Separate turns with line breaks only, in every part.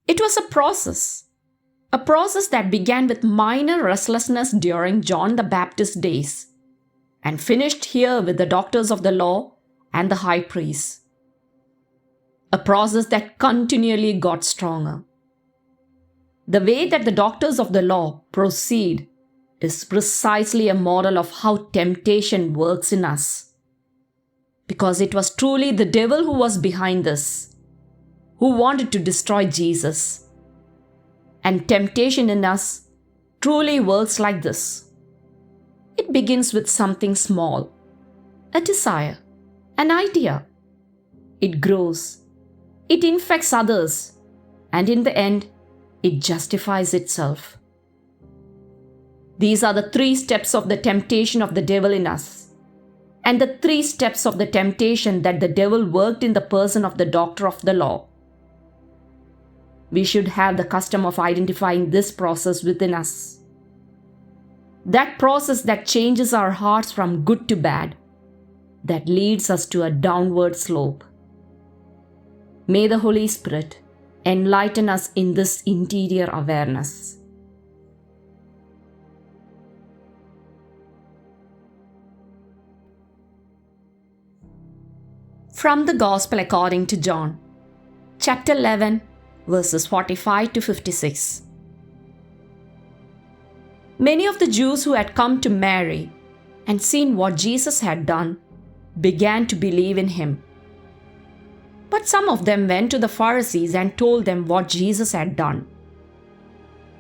It was a process that began with minor restlessness during John the Baptist's days and finished here with the doctors of the law and the high priests. A process that continually got stronger. The way that the doctors of the law proceed is precisely a model of how temptation works in us. Because it was truly the devil who was behind this, who wanted to destroy Jesus. And temptation in us truly works like this. It begins with something small, a desire, an idea. It grows, it infects others, and in the end, it justifies itself. These are the 3 steps of the temptation of the devil in us, and the 3 steps of the temptation that the devil worked in the person of the doctor of the law. We should have the custom of identifying this process within us. That process that changes our hearts from good to bad, that leads us to a downward slope. May the Holy Spirit enlighten us in this interior awareness. From the Gospel according to John, chapter 11, verses 45 to 56. Many of the Jews who had come to Mary and seen what Jesus had done began to believe in him. But some of them went to the Pharisees and told them what Jesus had done.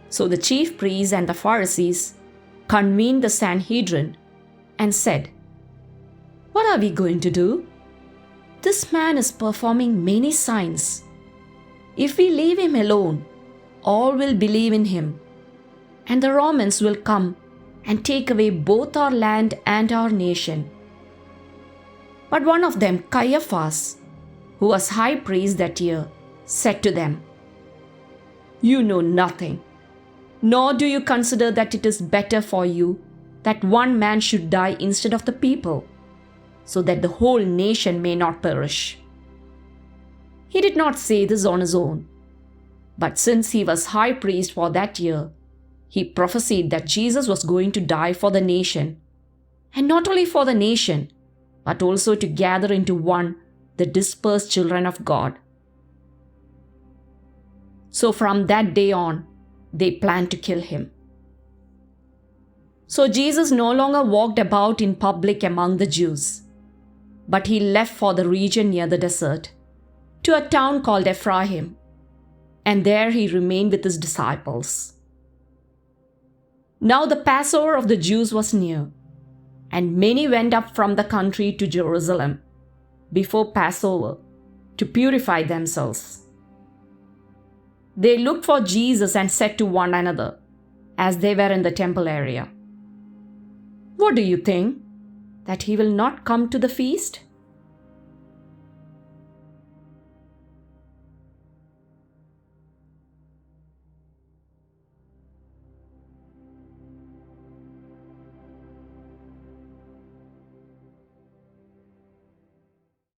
So the chief priests and the Pharisees convened the Sanhedrin and said, "What are we going to do? This man is performing many signs. If we leave him alone, all will believe in him, and the Romans will come and take away both our land and our nation." But one of them, Caiaphas, who was high priest that year, said to them, "You know nothing, nor do you consider that it is better for you that one man should die instead of the people, so that the whole nation may not perish." He did not say this on his own, but since he was high priest for that year, he prophesied that Jesus was going to die for the nation, and not only for the nation, but also to gather into one the dispersed children of God. So from that day on, they planned to kill him. So Jesus no longer walked about in public among the Jews, but he left for the region near the desert, to a town called Ephraim, and there he remained with his disciples. Now the Passover of the Jews was near, and many went up from the country to Jerusalem before Passover to purify themselves. They looked for Jesus and said to one another, as they were in the temple area, "What do you think? That he will not come to the feast?"